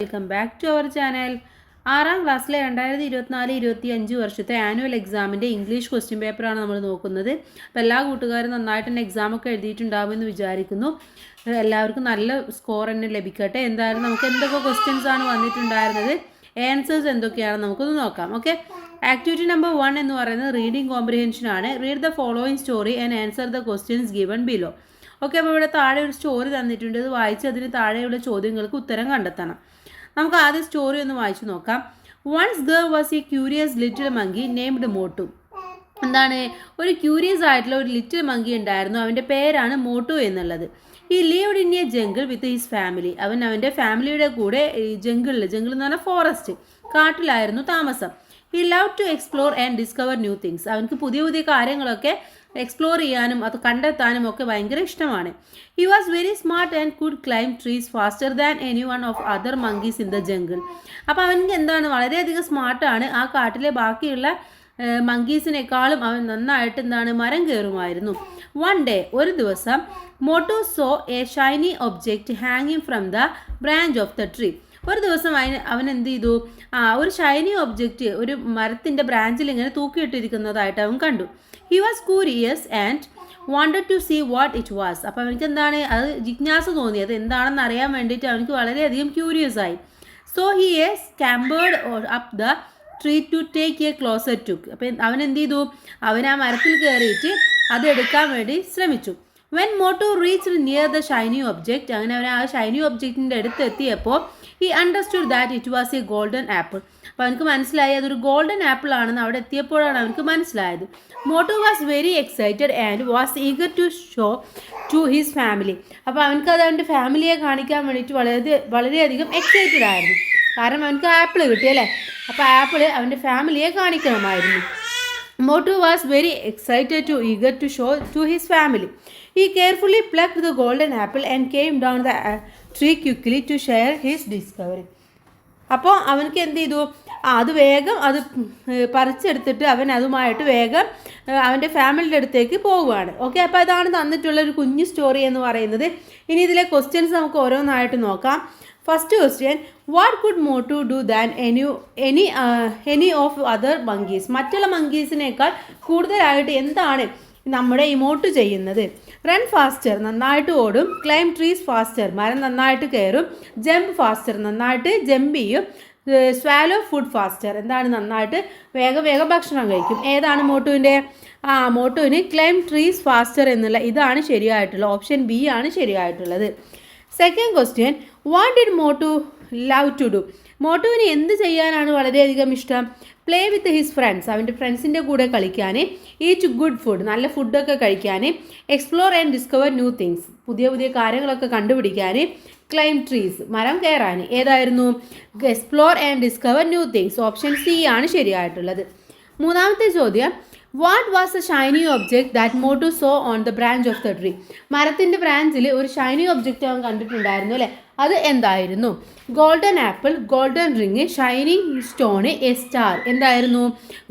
Welcome back to our channel. 6ാം ക്ലാസ്സിലെ 2024-25 വർഷത്തെ ആനുവൽ എക്സാമിൻ്റെ ഇംഗ്ലീഷ് ക്വസ്റ്റ്യൻ പേപ്പറാണ് നമ്മൾ നോക്കുന്നത്. അപ്പോൾ എല്ലാ കൂട്ടുകാരും നന്നായിട്ട് തന്നെ എക്സാമൊക്കെ എഴുതിയിട്ടുണ്ടാകുമെന്ന് വിചാരിക്കുന്നു. എല്ലാവർക്കും നല്ല സ്കോർ തന്നെ ലഭിക്കട്ടെ. എന്തായാലും നമുക്ക് എന്തൊക്കെ ക്വസ്റ്റ്യൻസ് ആണ് വന്നിട്ടുണ്ടായിരുന്നത്, ആൻസേഴ്സ് എന്തൊക്കെയാണ് നമുക്കൊന്ന് നോക്കാം. ഓക്കെ, ആക്ടിവിറ്റി നമ്പർ 1 എന്ന് പറയുന്നത് റീഡിംഗ് കോംപ്രിഹെൻഷൻ ആണ്. Read the following story and answer the questions given below. Okay, അപ്പോൾ ഇവിടെ താഴെ ഒരു സ്റ്റോറി തന്നിട്ടുണ്ട്. ഇത് വായിച്ച് അതിന് താഴെയുള്ള ചോദ്യങ്ങൾക്ക് ഉത്തരം കണ്ടെത്തണം. നമുക്ക് ആദ്യം സ്റ്റോറി ഒന്ന് വായിച്ചു നോക്കാം. Once there was a curious little monkey named Motu. എന്താണ്, ഒരു ക്യൂരിയസ് ആയിട്ടുള്ള ഒരു ലിറ്റിൽ മങ്കി ഉണ്ടായിരുന്നു. അവൻ്റെ പേരാണ് മോട്ടു എന്നുള്ളത്. He lived in a jungle with his family. അവൻ്റെ ഫാമിലിയുടെ കൂടെ ജംഗിൾ എന്ന് പറഞ്ഞാൽ ഫോറസ്റ്റ്, കാട്ടിലായിരുന്നു താമസം. He love to explore and discover new things. അവനക്ക് പുതിയ പുതിയ കാര്യങ്ങളൊക്കെ എക്സ്പ്ലോർ ചെയ്യാനും അത് കണ്ടെത്താനും ഒക്കെ ഭയങ്കര ഇഷ്ടമാണ്. He was very smart and could climb trees faster than any one of other monkeys in the jungle. അപ്പോൾ അവനക്ക് എന്താണ്, വളരെയധികം സ്മാർട്ടാണ്. ആ കാട്ടിലെ ബാക്കിയുള്ള മങ്കീസിനേക്കാളും അവൻ നന്നായിട്ട് മരം കയറുമായിരുന്നു. വൺ ഡേ, ഒരു ദിവസം, Motu saw a shiny object ഹാങ്ങിങ് from the branch of the tree. ഒരു ദിവസം അവൻ എന്ത് ചെയ്തു, ഒരു ഷൈനി ഒബ്ജക്റ്റ് ഒരു മരത്തിൻ്റെ ബ്രാഞ്ചിൽ ഇങ്ങനെ തൂക്കിയിട്ടിരിക്കുന്നതായിട്ട് അവൻ കണ്ടു. He was curious and wanted to see what it was. അപ്പോൾ അവനക്ക് എന്താണ്, അത് ജിജ്ഞാസ തോന്നി, അത് എന്താണെന്ന് അറിയാൻ വേണ്ടിയിട്ട് അവനക്ക് വളരെയധികം ക്യൂരിയസ് ആയി. So he scampered up the tree to take a closer look. അപ്പം അവൻ എന്ത് ചെയ്തു, അവൻ ആ മരത്തിൽ കയറിയിട്ട് അത് എടുക്കാൻ വേണ്ടി ശ്രമിച്ചു. When Motu reached near the shiny object, അങ്ങനെ അവൻ ആ ഷൈനി ഒബ്ജക്റ്റിൻ്റെ അടുത്ത് എത്തിയപ്പോൾ ഈ understood that it was A golden apple. അപ്പോൾ അവനക്ക് മനസ്സിലായി അതൊരു ഗോൾഡൻ ആപ്പിൾ ആണെന്ന് അവിടെ എത്തിയപ്പോഴാണ് അവനക്ക് മനസ്സിലായത്. Motu was very excited and was eager to show to his family. അപ്പോൾ അവനക്ക് അത് അവൻ്റെ ഫാമിലിയെ കാണിക്കാൻ വേണ്ടിയിട്ട് വളരെയധികം എക്സൈറ്റഡ് ആയിരുന്നു. കാരണം അവനക്ക് ആപ്പിൾ കിട്ടിയല്ലേ, അപ്പോൾ ആപ്പിൾ അവൻ്റെ ഫാമിലിയെ കാണിക്കണമായിരുന്നു. Motu was very excited to eager to show to his family. He carefully plucked the golden apple and came down the tree quickly to share his discovery. അപ്പോൾ അവനക്ക് എന്ത് ചെയ്തു, അത് വേഗം അത് പറിച്ചെടുത്തിട്ട് അവൻ അതുമായിട്ട് വേഗം അവൻ്റെ ഫാമിലിയുടെ അടുത്തേക്ക് പോവുകയാണ്. ഓക്കെ, അപ്പോൾ അതാണ് തന്നിട്ടുള്ള ഒരു കുഞ്ഞു സ്റ്റോറി എന്ന് പറയുന്നത്. ഇനി ഇതിലെ ക്വസ്റ്റ്യൻസ് നമുക്ക് ഓരോന്നായിട്ട് നോക്കാം. First question, what could Motu do than any of other monkeys. മറ്റുള്ള മങ്കീസിനേക്കാൾ കൂടുതലായിട്ട് എന്താണ് നമ്മുടെ ഈ മോട്ടു ചെയ്യുന്നത്? റൺ ഫാസ്റ്റർ, നന്നായിട്ട് ഓടും. ക്ലൈംബ് ട്രീസ് ഫാസ്റ്റർ, മരം നന്നായിട്ട് കയറും. ജമ്പ് ഫാസ്റ്റർ, നന്നായിട്ട് ജമ്പ് ചെയ്യും. സ്വാലോ ഫുഡ് ഫാസ്റ്റർ, എന്താണ്, നന്നായിട്ട് വേഗം ഭക്ഷണം കഴിക്കും. ഏതാണ് മോട്ടുവിൻ്റെ? മോട്ടുവിന് ക്ലൈംബ് ട്രീസ് ഫാസ്റ്റർ എന്നുള്ള ഇതാണ് ശരിയായിട്ടുള്ളത്. ഓപ്ഷൻ ബി ആണ് ശരിയായിട്ടുള്ളത്. Second question, what did Motu love to do. മോട്ടുവിന് എന്ത് ചെയ്യാനാണ് വളരെയധികം ഇഷ്ടം? പ്ലേ വിത്ത് ഹിസ് ഫ്രണ്ട്സ്, അവൻ്റെ ഫ്രണ്ട്സിൻ്റെ കൂടെ കളിക്കാൻ. ഈറ്റ് ഗുഡ് ഫുഡ്, നല്ല ഫുഡൊക്കെ കഴിക്കാൻ. Explore and discover new things, പുതിയ പുതിയ കാര്യങ്ങളൊക്കെ കണ്ടുപിടിക്കാൻ. ക്ലൈംബ് ട്രീസ്, മരം കയറാൻ. ഏതായിരുന്നു? Explore and discover new things. Option C ആണ് ശരിയായിട്ടുള്ളത്. മൂന്നാമത്തെ ചോദ്യം, what was A shiny object that Motu so on the branch of the tree. മരത്തിൻ്റെ ബ്രാഞ്ചിൽ ഒരു ഷൈനി ഒബ്ജെക്റ്റ് അവൻ കണ്ടിട്ടുണ്ടായിരുന്നു അല്ലേ, അത് എന്തായിരുന്നു? Golden apple, golden ring, shining stone, a star. എന്തായിരുന്നു?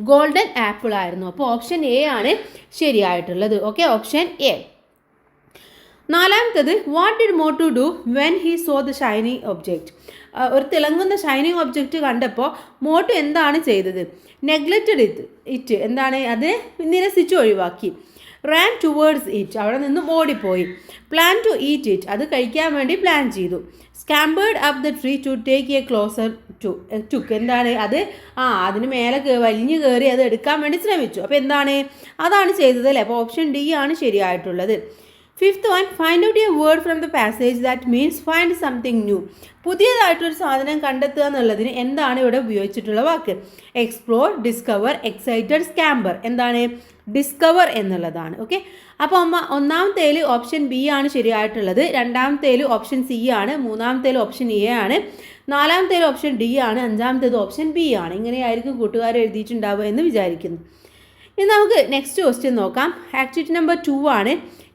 ഗോൾഡൻ ആപ്പിൾ ആയിരുന്നു. അപ്പോൾ ഓപ്ഷൻ എ ആണ് ശരിയായിട്ടുള്ളത്. Okay, option A. നാലാമത്തത്, what did Motu do when he saw the shining object. ഒരു തിളങ്ങുന്ന ഷൈനിങ് ഒബ്ജെക്റ്റ് കണ്ടപ്പോൾ മോട്ടു എന്താണ് ചെയ്തത്? നെഗ്ലക്റ്റഡ് ഇറ്റ്, എന്താണ്, അത് നിരസിച്ച് ഒഴിവാക്കി. റാൻ ടുവേർഡ്സ് ഇറ്റ്, അവിടെ നിന്നും ഓടിപ്പോയി. പ്ലാൻ ടു ഈറ്റ് ഇറ്റ്, അത് കഴിക്കാൻ വേണ്ടി പ്ലാൻ ചെയ്തു. Scampered up the tree to take a closer look, എന്താണ്, അത് അതിന് മേലെ വലിഞ്ഞു കയറി അത് എടുക്കാൻ വേണ്ടി ശ്രമിച്ചു. അപ്പോൾ എന്താണ്, അതാണ് ചെയ്തത് അല്ലേ. അപ്പോൾ ഓപ്ഷൻ ഡി ആണ് ശരിയായിട്ടുള്ളത്. Fifth one, find out a word from the passage that means find something new. പുതിയതായിട്ടൊരു സാധനം കണ്ടെത്തുക എന്നുള്ളതിന് എന്താണ് ഇവിടെ ഉപയോഗിച്ചിട്ടുള്ള വാക്ക്? Explore, discover, excited, scamper. എന്താണ്? ഡിസ്കവർ എന്നുള്ളതാണ്. ഓക്കെ, അപ്പോൾ ഒന്നാമത്തേൽ ഓപ്ഷൻ ബി ആണ് ശരിയായിട്ടുള്ളത്. രണ്ടാമത്തേൽ ഓപ്ഷൻ സി ആണ്. മൂന്നാമത്തേൽ ഓപ്ഷൻ എ ആണ്. നാലാമത്തേൽ ഓപ്ഷൻ ഡി ആണ്. അഞ്ചാമത്തേത് ഓപ്ഷൻ ബി ആണ്. ഇങ്ങനെയായിരിക്കും കൂട്ടുകാർ എഴുതിയിട്ടുണ്ടാവുക എന്ന് വിചാരിക്കുന്നു. ഇനി നമുക്ക് നെക്സ്റ്റ് ക്വസ്റ്റ്യൻ നോക്കാം. ആക്ടിവിറ്റി നമ്പർ 2 ആണ്.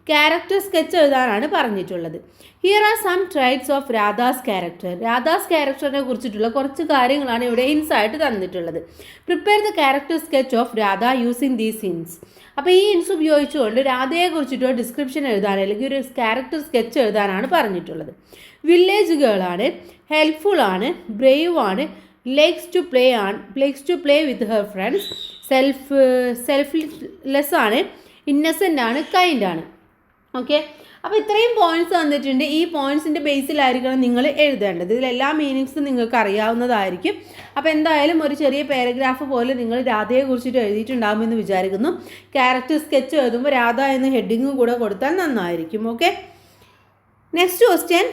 ക്യാരക്ടർ സ്കെച്ച് എഴുതാനാണ് പറഞ്ഞിട്ടുള്ളത്. Here are some traits of Radha's character. Radha's ക്യാരക്ടറിനെ കുറിച്ചിട്ടുള്ള കുറച്ച് കാര്യങ്ങളാണ് ഇവിടെ ഹിൻസ് ആയിട്ട് തന്നിട്ടുള്ളത്. Prepare the character sketch of Radha using these hints. അപ്പോൾ ഈ ഹിൻസ് ഉപയോഗിച്ചുകൊണ്ട് രാധയെ കുറിച്ചിട്ടുള്ള ഡിസ്ക്രിപ്ഷൻ എഴുതാൻ അല്ലെങ്കിൽ ഒരു ക്യാരക്ടർ സ്കെച്ച് എഴുതാനാണ് പറഞ്ഞിട്ടുള്ളത്. വില്ലേജ് ഗേളാണ്. ഹെൽപ്ഫുൾ ആണ്, ബ്രേവ് ആണ്, likes to play with her friends, selfless ആണ്, ഇന്നസെൻ്റ് ആണ്, കൈൻഡ് ആണ്. ഓക്കെ, അപ്പോൾ ഇത്രയും പോയിന്റ്സ് തന്നിട്ടുണ്ട്. ഈ പോയിന്റ്സിൻ്റെ ബേസിലായിരിക്കണം നിങ്ങൾ എഴുതേണ്ടത്. ഇതിലെല്ലാ മീനിങ്സും നിങ്ങൾക്ക് അറിയാവുന്നതായിരിക്കും. അപ്പോൾ എന്തായാലും ഒരു ചെറിയ പാരഗ്രാഫ് പോലെ നിങ്ങൾ രാധയെ കുറിച്ചിട്ട് എഴുതിയിട്ടുണ്ടാകുമെന്ന് വിചാരിക്കുന്നു. ക്യാരക്ടർ സ്കെച്ച് എഴുതുമ്പോൾ രാധ എന്ന ഹെഡിങ്ങും കൂടെ കൊടുത്താൽ നന്നായിരിക്കും. ഓക്കെ, നെക്സ്റ്റ് ക്വസ്റ്റ്യൻ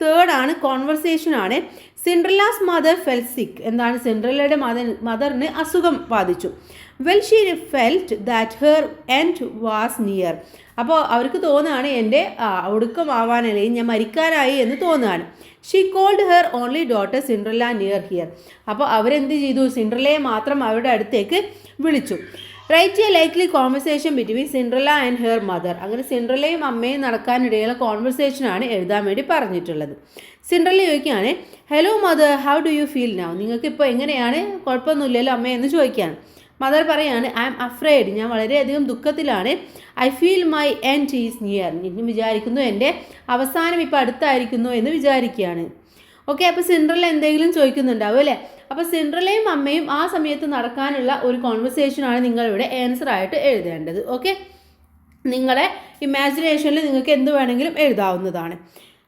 തേർഡ് ആണ്, കോൺവെർസേഷൻ ആണ്. സിൻഡ്രല്ലാസ് മദർ ഫെൽ സിക്ക്. എന്താണ്? സിൻഡ്രല്ലയുടെ മദറിന് അസുഖം ബാധിച്ചു. Well she felt that her end was near. അപ്പോൾ അവർക്ക് തോന്നുകയാണ് എൻ്റെ ഒടുക്കമാവാനല്ലേ, ഞാൻ മരിക്കാനായി എന്ന് തോന്നുകയാണ്. She called her only daughter Cinderella near here. അപ്പോൾ അവരെന്ത് ചെയ്തു? സിൻഡ്രല്ലയെ മാത്രം അവരുടെ അടുത്തേക്ക് വിളിച്ചു. Write a likely conversation between Cinderella and her mother. അങ്ങനെ സിൻഡ്രല്ലയും അമ്മയും നടക്കാനിടയുള്ള കോൺവെർസേഷനാണ് എഴുതാൻ വേണ്ടി പറഞ്ഞിട്ടുള്ളത്. സിൻഡ്രല്ല ചോദിക്കുകയാണ്, hello mother, how do you feel now? നിങ്ങൾക്കിപ്പോൾ എങ്ങനെയാണ്? കുഴപ്പമൊന്നുമില്ലല്ലോ അമ്മ എന്ന് ചോദിക്കുകയാണ്. മദർ പറയാണ്, ഐ ആം അഫ്രൈഡ്, ഞാൻ വളരെയധികം ദുഃഖത്തിലാണ്. I feel my end is near, ഞാൻ വിചാരിക്കുന്നു എൻ്റെ അവസാനം ഇപ്പോൾ അടുത്തായിരിക്കുന്നു എന്ന് വിചാരിക്കുകയാണ്. ഓക്കെ, അപ്പോൾ സിൻഡ്രല്ല എന്തെങ്കിലും ചോദിക്കുന്നുണ്ടാവും അല്ലേ? അപ്പോൾ സിൻഡ്രല്ലയും അമ്മയും ആ സമയത്ത് നടക്കാനുള്ള ഒരു കോൺവെർസേഷനാണ് നിങ്ങളിവിടെ ആൻസർ ആയിട്ട് എഴുതേണ്ടത്. ഓക്കെ, നിങ്ങളെ ഇമാജിനേഷനിൽ നിങ്ങൾക്ക് എന്ത് വേണമെങ്കിലും എഴുതാവുന്നതാണ്.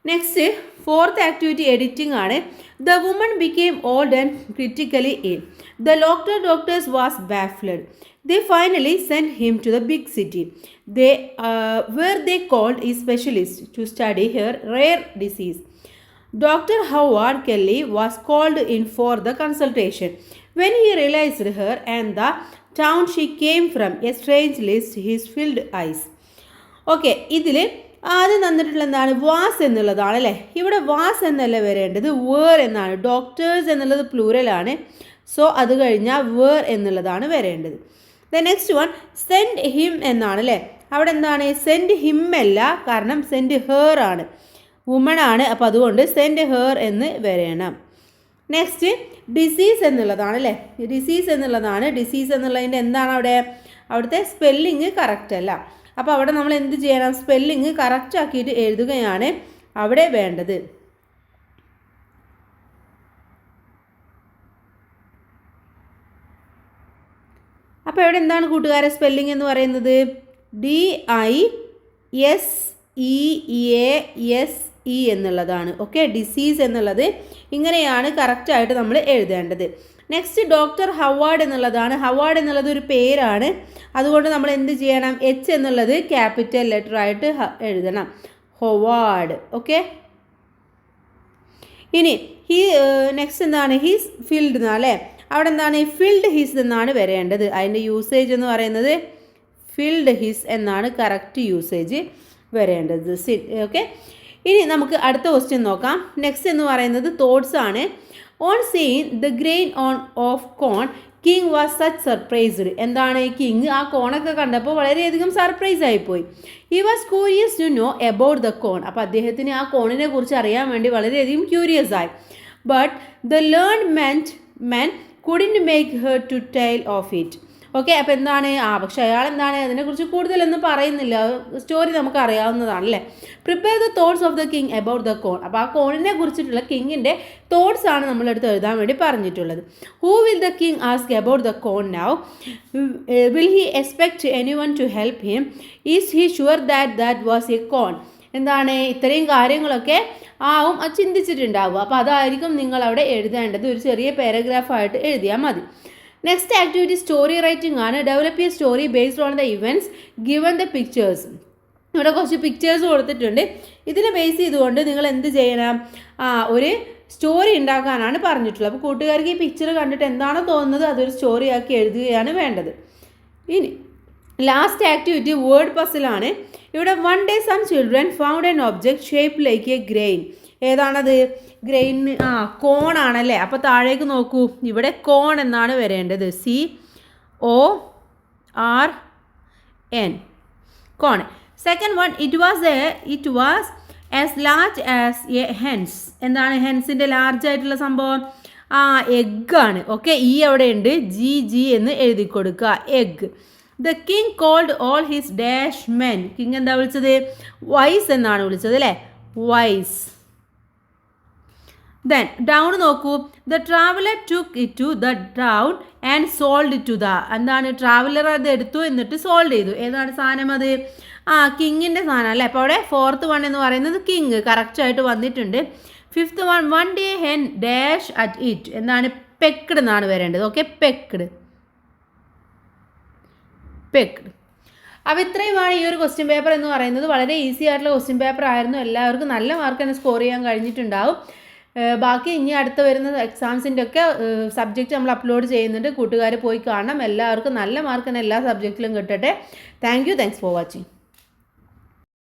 നെക്സ്റ്റ് ഫോർത്ത് ആക്ടിവിറ്റി എഡിറ്റിംഗ് ആണ്. The woman became old and critically ill. The doctors was baffled. They finally sent him to the big city, where they called a specialist to study her rare disease. Dr. Howard Kelly was called in for the consultation. When he realized her and the town she came from, a strange list his filled eyes. Okay, ഇതിൽ ആദ്യം തന്നിട്ടുള്ള എന്താണ്? Was എന്നുള്ളതാണ് അല്ലേ? ഇവിടെ was എന്നല്ല വരേണ്ടത്, where എന്നാണ്. ഡോക്ടേഴ്സ് എന്നുള്ളത് പ്ലൂറലാണ്. സോ അത് കഴിഞ്ഞാൽ വേർ എന്നുള്ളതാണ് വരേണ്ടത്. The next one send him എന്നാണ് അല്ലേ? അവിടെ എന്താണ്? സെൻഡ് ഹിം അല്ല, കാരണം സെൻഡ് ഹെർ ആണ്, വുമൺ ആണ്. അപ്പോൾ അതുകൊണ്ട് സെൻഡ് ഹെർ എന്ന് വരണം. നെക്സ്റ്റ് ഡിസീസ് എന്നുള്ളതാണ് അല്ലേ? ഡിസീസ് എന്നുള്ളതാണ്. ഡിസീസ് എന്നുള്ളതിൻ്റെ എന്താണ് അവിടെ? അവിടുത്തെ സ്പെല്ലിങ് കറക്റ്റ് അല്ല. അപ്പോൾ അവിടെ നമ്മൾ എന്ത് ചെയ്യണം? സ്പെല്ലിങ് കറക്റ്റ് ആക്കിയിട്ട് എഴുതുകയാണ് അവിടെ വേണ്ടത്. അപ്പോൾ ഇവിടെ എന്താണ് കൂട്ടുകാരെ സ്പെല്ലിംഗ് എന്ന് പറയുന്നത്? DISEASE എന്നുള്ളതാണ്. ഓക്കെ, ഡിസീസ് എന്നുള്ളത് ഇങ്ങനെയാണ് കറക്റ്റായിട്ട് നമ്മൾ എഴുതേണ്ടത്. നെക്സ്റ്റ് ഡോക്ടർ ഹവാർഡ് എന്നുള്ളതാണ്. ഹവാർഡ് എന്നുള്ളത് ഒരു പേരാണ്. അതുകൊണ്ട് നമ്മൾ എന്ത് ചെയ്യണം? H എന്നുള്ളത് ക്യാപിറ്റൽ ലെറ്റർ ആയിട്ട് എഴുതണം, ഹൊവാർഡ്. ഓക്കെ, ഇനി നെക്സ്റ്റ് എന്താണ്? ഹിസ് ഫിൽഡ് എന്നാലേ, അവിടെ എന്താണ്? ഫിൽഡ് ഹിസ് എന്നാണ് വരേണ്ടത്. അതിൻ്റെ യൂസേജ് എന്ന് പറയുന്നത് ഫിൽഡ് ഹിസ് എന്നാണ് കറക്റ്റ് യൂസേജ് വരേണ്ടത്. ഓക്കെ, ഇനി നമുക്ക് അടുത്ത ക്വസ്റ്റ്യൻ നോക്കാം. നെക്സ്റ്റ് എന്ന് പറയുന്നത് തോട്ട്സ് ആണ്. On seeing the grain of corn king was such surprised. എന്താണ്? കിങ് ആ കോണൊക്കെ കണ്ടപ്പോൾ വളരെയധികം സർപ്രൈസ് ആയിപ്പോയി. He was curious to know about the corn. അപ്പോൾ അദ്ദേഹത്തിന് ആ കോണിനെ കുറിച്ച് അറിയാൻ വേണ്ടി വളരെയധികം ക്യൂരിയസ് ആയി. But the learned men couldn't make her to tell of it. Okay, അപ്പോൾ എന്താണ്? പക്ഷേ അയാൾ എന്താണ്? അതിനെക്കുറിച്ച് കൂടുതലൊന്നും പറയുന്നില്ല. സ്റ്റോറി നമുക്ക് അറിയാവുന്നതാണല്ലേ. Prepare the thoughts of the king about the corn. അപ്പോൾ ആ കോണിനെ കുറിച്ചിട്ടുള്ള കിങ്ങിൻ്റെ തോട്ട്സ് ആണ് നമ്മളെടുത്ത് എഴുതാൻ വേണ്ടി പറഞ്ഞിട്ടുള്ളത്. Who will the king ask about the corn now? Will he expect any one to help him? Is he sure that was a corn? എന്താണ്? ഇത്രയും കാര്യങ്ങളൊക്കെ ആവും ചിന്തിച്ചിട്ടുണ്ടാവുക. അപ്പോൾ അതായിരിക്കും നിങ്ങൾ അവിടെ എഴുതേണ്ടത്. ഒരു ചെറിയ പാരഗ്രാഫായിട്ട് എഴുതിയാൽ മതി. നെക്സ്റ്റ് ആക്ടിവിറ്റി സ്റ്റോറി റൈറ്റിംഗ് ആണ്. Develop A story based on the events given the pictures. ഇവിടെ കുറച്ച് പിക്ചേഴ്സ് കൊടുത്തിട്ടുണ്ട്. ഇതിനെ ബേസ് ചെയ്തുകൊണ്ട് നിങ്ങൾ എന്ത് ചെയ്യണം? ഒരു സ്റ്റോറി ഉണ്ടാക്കാനാണ് പറഞ്ഞിട്ടുള്ളത്. അപ്പോൾ കൂട്ടുകാർക്ക് ഈ പിക്ചർ കണ്ടിട്ട് എന്താണോ തോന്നുന്നത് അതൊരു സ്റ്റോറി ആക്കി എഴുതുകയാണ് വേണ്ടത്. ഇനി ലാസ്റ്റ് ആക്ടിവിറ്റി വേർഡ് പസിലാണ്. ഇവിടെ one day some children found an object shape like a grain. ഏതാണത്? ഗ്രെയിൻ കോൺ ആണല്ലേ. അപ്പോൾ താഴേക്ക് നോക്കൂ, ഇവിടെ കോൺ എന്നാണ് വരേണ്ടത്. CORN, corn. Second one it was as large as a hens. എന്താണ് ഹെൻസിൻ്റെ ലാർജ് ആയിട്ടുള്ള സംഭവം? എഗ്ഗാണ്. ഓക്കെ, അവിടെ ഉണ്ട്, GG എന്ന് എഴുതി കൊടുക്കുക, eg. The king called all his dash men. King എന്താ വിളിച്ചത്? വൈസ് എന്നാണ് വിളിച്ചത് അല്ലേ, വൈസ്. ദെൻ ഡൗൺ നോക്കൂ. The traveller took it to the down and sold it to the. എന്താണ് ട്രാവലർ അത് എടുത്തു എന്നിട്ട് സോൾഡ് ചെയ്തു. ഏതാണ് സാധനം അത്? കിങ്ങിൻ്റെ സാധനം അല്ലേ. അപ്പോൾ അവിടെ 4th വൺ എന്ന് പറയുന്നത് കിങ് കറക്റ്റായിട്ട് വന്നിട്ടുണ്ട്. 5th one, one day hen dash at it. എന്താണ്? പെക്ഡ് എന്നാണ് വരേണ്ടത്. ഓക്കെ, പെക്ഡ്. അപ്പോൾ ഇത്രയുമാണ് ഈ ഒരു ക്വസ്റ്റ്യൻ പേപ്പർ എന്ന് പറയുന്നത്. വളരെ ഈസി ആയിട്ടുള്ള ക്വസ്റ്റ്യൻ പേപ്പർ ആയിരുന്നു. എല്ലാവർക്കും നല്ല മാർക്ക് തന്നെ സ്കോർ ചെയ്യാൻ കഴിഞ്ഞിട്ടുണ്ടാവും. ബാക്കി ഇനി അടുത്ത് വരുന്ന എക്സാംസിൻ്റെ ഒക്കെ സബ്ജക്റ്റ് നമ്മൾ അപ്ലോഡ് ചെയ്യുന്നുണ്ട്. കൂട്ടുകാർ പോയി കാണണം. എല്ലാവർക്കും നല്ല മാർക്ക് തന്നെ എല്ലാ സബ്ജക്റ്റിലും കിട്ടട്ടെ. Thanks for watching.